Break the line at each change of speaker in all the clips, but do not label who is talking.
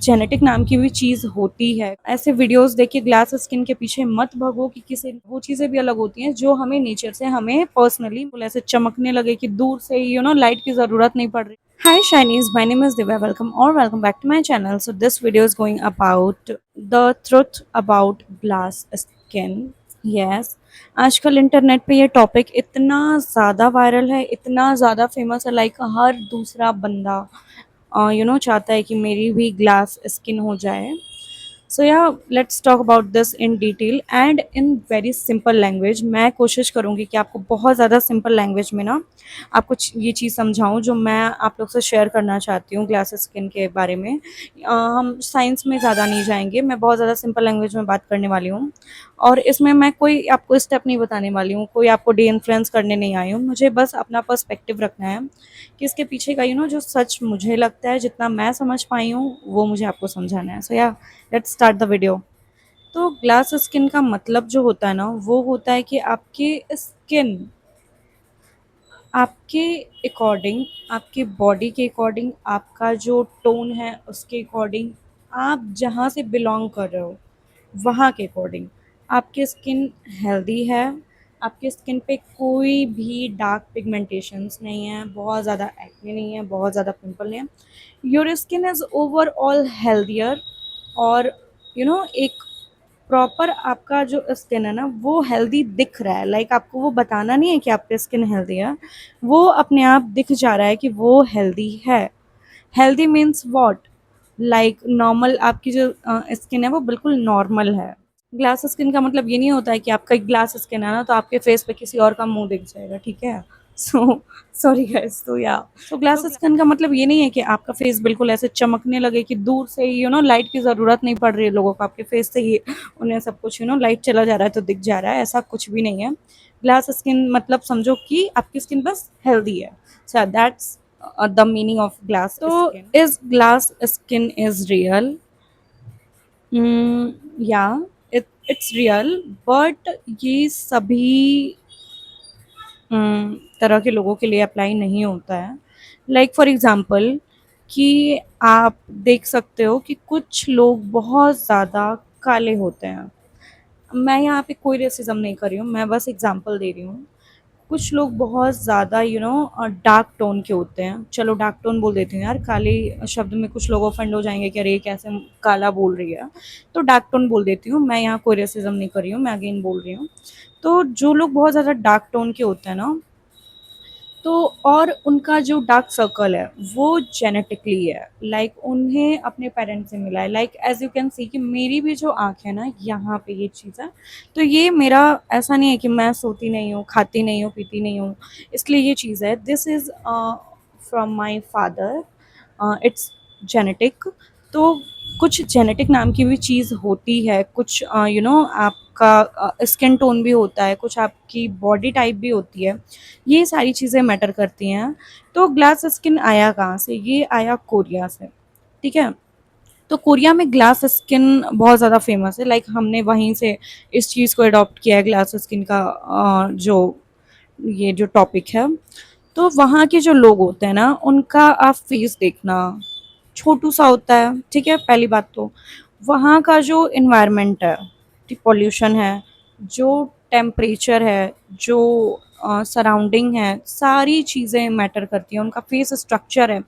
Genetic नाम की भी चीज़ होती है। ऐसे वीडियोस देख के ग्लास स्किन के पीछे मत भगो कि किसी वो चीज़ें भी अलग होती हैं जो हमें नेचर से हमें पर्सनली ऐसे चमकने लगे कि दूर से ही लाइट की ज़रूरत नहीं पड़ रही। Hi Shinies, my name is Divya. Welcome back to my channel. So this video is going about the truth about glass skin. Yes, आजकल इंटरनेट पे ये टॉपिक इतना ज़्यादा वायरल है, इतना ज़्यादा फेमस है, लाइक हर दूसरा बंदा चाहता है कि मेरी भी ग्लास स्किन हो जाए। सो या let's talk about this in detail and in very simple language. मैं कोशिश करूँगी कि आपको बहुत ज़्यादा सिंपल लैंग्वेज में ना आपको ये चीज़ समझाऊँ जो मैं आप लोग से शेयर करना चाहती हूँ ग्लास स्किन के बारे में। हम साइंस में ज़्यादा नहीं जाएंगे, मैं बहुत ज़्यादा सिंपल लैंग्वेज में बात करने वाली हूँ और इसमें मैं कोई आपको स्टेप नहीं बताने वाली हूँ, कोई आपको डी इन्फ्लुएंस करने नहीं आई हूँ। मुझे बस अपना पर्सपेक्टिव रखना है कि इसके पीछे का जो सच मुझे लगता है, जितना मैं समझ पाई हूँ वो मुझे आपको समझाना है। सो या लेट्स स्टार्ट द वीडियो। तो ग्लास स्किन का मतलब जो होता है ना, वो होता है कि आपकी स्किन आपके अकॉर्डिंग, आपकी बॉडी के अकॉर्डिंग, आपका जो टोन है उसके अकॉर्डिंग, आप जहाँ से बिलोंग कर रहे हो वहाँ के अकॉर्डिंग आपकी स्किन हेल्दी है। आपकी स्किन पे कोई भी डार्क पिगमेंटेशंस नहीं है, बहुत ज़्यादा एक्ने नहीं है, बहुत ज़्यादा पिंपल नहीं है। Your skin is overall healthier और एक प्रॉपर आपका जो स्किन है ना वो हेल्दी दिख रहा है। लाइक आपको वो बताना नहीं है कि आपकी स्किन हेल्दी है, वो अपने आप दिख जा रहा है कि वो हेल्दी है। Healthy means what, like normal आपकी जो स्किन है वो बिल्कुल नॉर्मल है। ग्लास स्किन का मतलब ये नहीं होता है कि आपका ग्लास स्किन है ना तो आपके फेस पे किसी और का मुंह दिख जाएगा, ठीक है। So sorry guys. तो या तो ग्लास स्किन का मतलब ये नहीं है कि आपका फेस बिल्कुल ऐसे चमकने लगे कि दूर से ही लाइट की ज़रूरत नहीं पड़ रही है लोगों को, आपके फेस से ही उन्हें सब कुछ लाइट चला जा रहा है तो दिख जा रहा है, ऐसा कुछ भी नहीं है। ग्लास स्किन मतलब समझो कि आपकी स्किन बस हेल्दी है। So that's the meaning of glass. तो is glass skin is real? या इट्स रियल, बट ये सभी तरह के लोगों के लिए अप्लाई नहीं होता है। लाइक फॉर एग्ज़ाम्पल कि आप देख सकते हो कि कुछ लोग बहुत ज़्यादा काले होते हैं। मैं यहाँ पे कोई रेसिज्म नहीं कर रही हूँ, मैं बस एग्ज़ाम्पल दे रही हूँ। कुछ लोग बहुत ज़्यादा डार्क टोन के होते हैं। चलो डार्क टोन बोल देती हूँ यार, काले शब्द में कुछ लोग ऑफेंड हो जाएंगे कि अरे ये कैसे काला बोल रही है, तो डार्क टोन बोल देती हूँ। मैं यहाँ कोई रेसिज्म नहीं कर रही हूँ, मैं अगेन बोल रही हूँ। तो जो लोग बहुत ज़्यादा डार्क टोन के होते हैं ना, तो और उनका जो डार्क सर्कल है वो जेनेटिकली है, लाइक उन्हें अपने पेरेंट्स से मिला है। Like as you can see कि मेरी भी जो आँख है ना यहाँ पे ये चीज़ है, तो ये मेरा ऐसा नहीं है कि मैं सोती नहीं हूँ, खाती नहीं हूँ, पीती नहीं हूँ, इसलिए ये चीज़ है। This is from my father, it's genetic. तो कुछ जेनेटिक नाम की भी चीज़ होती है, कुछ आपका स्किन टोन भी होता है, कुछ आपकी बॉडी टाइप भी होती है, ये सारी चीज़ें मैटर करती हैं। तो ग्लास स्किन आया कहाँ से? ये आया कोरिया से, ठीक है। तो कोरिया में ग्लास स्किन बहुत ज़्यादा फेमस है, लाइक हमने वहीं से इस चीज़ को अडॉप्ट किया है ग्लास स्किन का, जो ये जो टॉपिक है। तो वहाँ के जो लोग होते हैं ना उनका आप फेस देखना छोटू सा होता है, ठीक है। पहली बात तो वहाँ का जो इन्वायरमेंट है, पॉल्यूशन है, जो टेम्परेचर है, जो सराउंडिंग है, सारी चीज़ें मैटर करती हैं। उनका फेस स्ट्रक्चर है,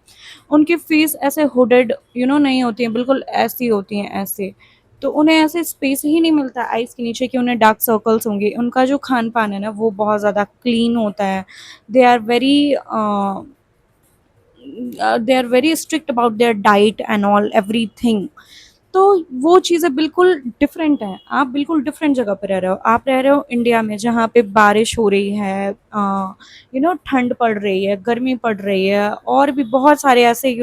उनके फेस ऐसे हुडेड नहीं होती हैं, बिल्कुल ऐसी होती हैं ऐसे। तो उन्हें ऐसे स्पेस ही नहीं मिलता आइज़ के नीचे कि उन्हें डार्क सर्कल्स होंगे। उनका जो खान पान है ना वो बहुत ज़्यादा क्लीन होता है। They are very they are very strict about their diet and all everything. तो वो चीज़ें बिल्कुल डिफरेंट हैं। आप बिल्कुल डिफरेंट जगह पे रह रहे हो। आप रह रहे हो इंडिया में जहाँ पे बारिश हो रही है, ठंड पड़ रही है, गर्मी पड़ रही है, और भी बहुत सारे ऐसे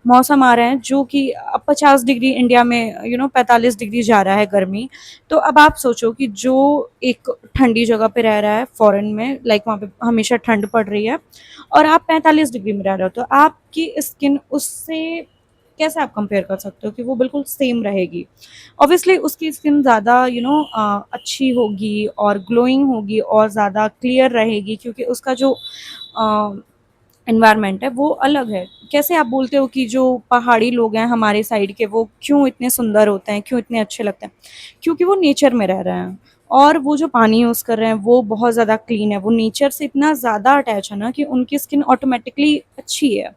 मौसम आ रहे हैं जो कि अब 50 डिग्री इंडिया में 45 डिग्री जा रहा है गर्मी। तो अब आप सोचो कि जो एक ठंडी जगह पे रह रहा है फॉरेन में, लाइक वहाँ पे हमेशा ठंड पड़ रही है, और आप 45 डिग्री में रह रहे हो, तो आपकी स्किन उससे कैसे आप कंपेयर कर सकते हो कि वो बिल्कुल सेम रहेगी? ऑब्वियसली उसकी स्किन ज़्यादा अच्छी होगी और ग्लोइंग होगी और ज़्यादा क्लियर रहेगी, क्योंकि उसका जो एनवायरनमेंट है वो अलग है। कैसे आप बोलते हो कि जो पहाड़ी लोग हैं हमारे साइड के वो क्यों इतने सुंदर होते हैं, क्यों इतने अच्छे लगते हैं? क्योंकि वो नेचर में रह रहे हैं और वो जो पानी यूज़ कर रहे हैं वो बहुत ज़्यादा क्लीन है। वो नेचर से इतना ज़्यादा अटैच है ना कि उनकी स्किन ऑटोमेटिकली अच्छी है।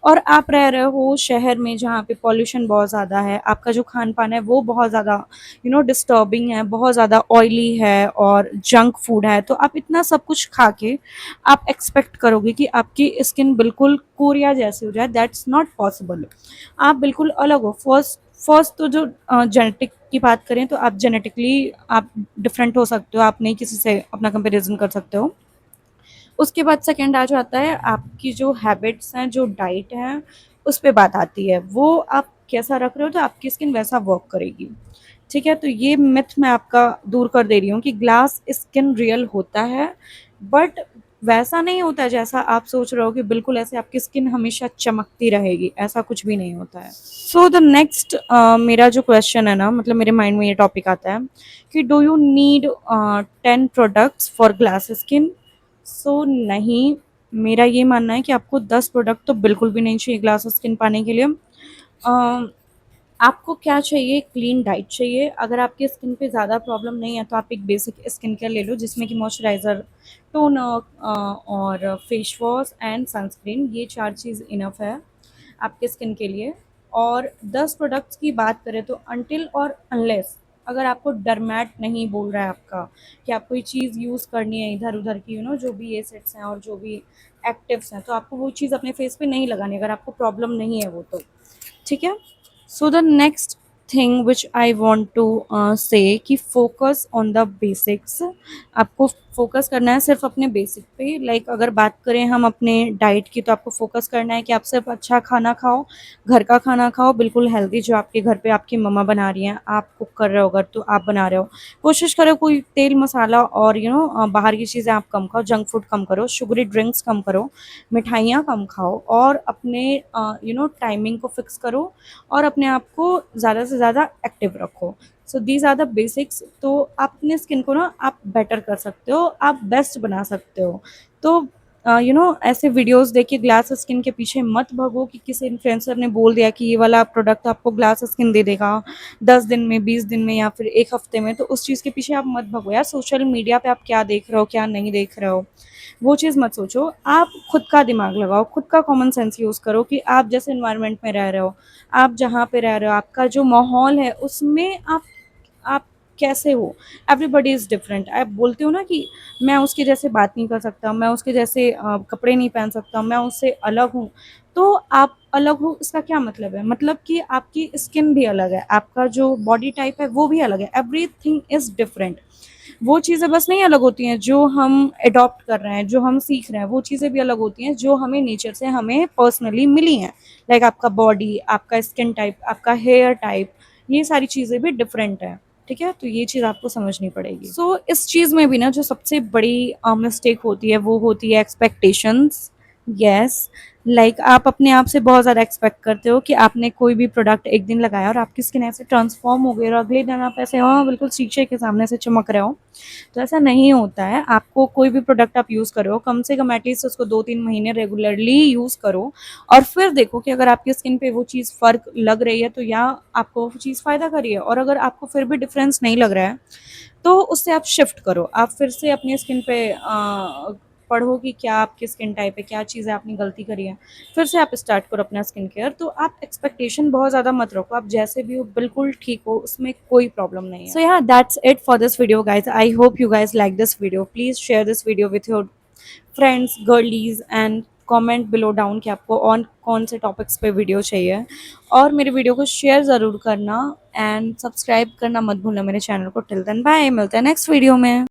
और आप रह रहे हो शहर में जहाँ पे पॉल्यूशन बहुत ज़्यादा है, आपका जो खान-पान है वो बहुत ज़्यादा डिस्टर्बिंग है, बहुत ज़्यादा ऑयली है और जंक फूड है। तो आप इतना सब कुछ खा के आप एक्सपेक्ट करोगे कि आपकी स्किन बिल्कुल कोरिया जैसी हो जाए, दैट्स नॉट पॉसिबल। आप बिल्कुल अलग हो। फर्स्ट फर्स्ट तो जो जेनेटिक की बात करें तो आप जेनेटिकली आप डिफरेंट हो सकते हो, आप नहीं किसी से अपना कंपैरिज़न कर सकते हो। उसके बाद सेकंड आ जाता है आपकी जो हैबिट्स हैं, जो डाइट है, उस पे बात आती है। वो आप कैसा रख रहे हो तो आपकी स्किन वैसा वर्क करेगी। ठीक है? तो ये मिथ मैं आपका दूर कर दे रही हूँ कि ग्लास स्किन रियल होता है, बट वैसा नहीं होता है जैसा आप सोच रहे हो कि बिल्कुल ऐसे आपकी स्किन हमेशा चमकती रहेगी, ऐसा कुछ भी नहीं होता है। सो द नेक्स्ट मेरा जो क्वेश्चन है ना, मतलब मेरे माइंड में ये टॉपिक आता है कि do you need 10 products for glass skin? So नहीं, मेरा ये मानना है कि आपको 10 प्रोडक्ट तो बिल्कुल भी नहीं चाहिए ग्लास स्किन पाने के लिए। आपको क्या चाहिए? क्लीन डाइट चाहिए। अगर आपकी स्किन पे ज़्यादा प्रॉब्लम नहीं है तो आप एक बेसिक स्किन केयर ले लो जिसमें कि मॉइस्चराइज़र, टोनर और फेस वॉश एंड सनस्क्रीन, ये 4 चीज़ इनफ है आपके स्किन के लिए। और 10 प्रोडक्ट्स की बात करें तो अनटिल और अनलेस अगर आपको डरमैट नहीं बोल रहा है आपका कि आप कोई चीज़ यूज़ करनी है इधर-उधर की, जो भी एसिड्स हैं और जो भी एक्टिव्स हैं, तो आपको वो चीज़ अपने फेस पे नहीं लगानी अगर आपको प्रॉब्लम नहीं है वो तो। ठीक है? So the next thing which I want to say कि फोकस ऑन द बेसिक्स। आपको फोकस करना है सिर्फ अपने बेसिक पे। लाइक अगर बात करें हम अपने डाइट की तो आपको फोकस करना है कि आप सिर्फ अच्छा खाना खाओ, घर का खाना खाओ, बिल्कुल हेल्दी, जो आपके घर पे आपकी मम्मा बना रही हैं, आप कुक कर रहे हो अगर तो आप बना रहे हो। कोशिश करो कोई तेल मसाला और बाहर की चीज़ें आप कम खाओ, जंक फूड कम करो, शुगरी ड्रिंक्स कम करो, मिठाइयाँ कम खाओ और अपने टाइमिंग को फिक्स करो और अपने आप को ज़्यादा से ज़्यादा एक्टिव रखो। So these are the basics. तो आप अपने स्किन को ना आप बेटर कर सकते हो, आप बेस्ट बना सकते हो। तो ऐसे वीडियोस देख के ग्लास स्किन के पीछे मत भागो कि किसी इन्फ्लुएंसर ने बोल दिया कि ये वाला प्रोडक्ट आपको ग्लास स्किन दे देगा 10 दिन में, 20 दिन में या फिर 1 हफ्ते में। तो उस चीज़ के पीछे आप मत भागो यार। सोशल मीडिया पे आप क्या देख रहे हो, क्या नहीं देख रहे हो, वो चीज़ मत सोचो। आप खुद का दिमाग लगाओ, खुद का कॉमन सेंस यूज़ करो कि आप जिस एनवायरनमेंट में रह रहे हो, आप जहाँ पे रह रहे हो, आपका जो माहौल है उसमें आप कैसे हो? Everybody is different. आप बोलते हो ना कि मैं उसके जैसे बात नहीं कर सकता, मैं उसके जैसे कपड़े नहीं पहन सकता, मैं उससे अलग हूँ। तो आप अलग हो इसका क्या मतलब है? मतलब कि आपकी स्किन भी अलग है, आपका जो बॉडी टाइप है वो भी अलग है, एवरीथिंग इज़ डिफरेंट। वो चीज़ें बस नहीं अलग होती हैं जो हम एडॉप्ट कर रहे हैं, जो हम सीख रहे हैं, वो चीज़ें भी अलग होती हैं जो हमें नेचर से हमें पर्सनली मिली हैं। लाइक आपका बॉडी, आपका स्किन टाइप, आपका हेयर टाइप, ये सारी चीज़ें भी डिफरेंट हैं। ठीक है? तो ये चीज़ आपको समझनी पड़ेगी। सो इस चीज़ में भी ना जो सबसे बड़ी मिस्टेक होती है वो होती है एक्सपेक्टेशंस। यस, लाइक आप अपने आप से बहुत ज़्यादा एक्सपेक्ट करते हो कि आपने कोई भी प्रोडक्ट एक दिन लगाया और आपकी स्किन ऐसे ट्रांसफॉर्म हो गई और अगले दिन आप ऐसे बिल्कुल शीशे के सामने से चमक रहे हो। तो ऐसा नहीं होता है। आपको कोई भी प्रोडक्ट आप यूज़ कर रहे हो, कम से कम एटलीस्ट उसको 2-3 महीने रेगुलरली यूज़ करो और फिर देखो कि अगर आपकी स्किन पे वो चीज़ फ़र्क लग रही है तो या आपको वो चीज़ फ़ायदा कर रही है, और अगर आपको फिर भी डिफ़रेंस नहीं लग रहा है, तो उससे आप शिफ्ट करो। आप फिर से अपनी स्किन पे पढ़ो कि क्या आपकी स्किन टाइप है, क्या चीज़ें आपने गलती करी है। फिर से आप स्टार्ट करो अपना स्किन केयर। तो आप एक्सपेक्टेशन बहुत ज़्यादा मत रखो, आप जैसे भी हो बिल्कुल ठीक हो, उसमें कोई प्रॉब्लम नहीं है। So yeah that's it for this video guys. I hope you guys like this video. Please share this video with your friends, girlies and comment below down कि आपको और कौन से टॉपिक्स पे वीडियो चाहिए, और मेरे वीडियो को शेयर ज़रूर करना एंड सब्सक्राइब करना मत भूलना मेरे चैनल को। टिल देन बाय, मिलते हैं नेक्स्ट वीडियो में।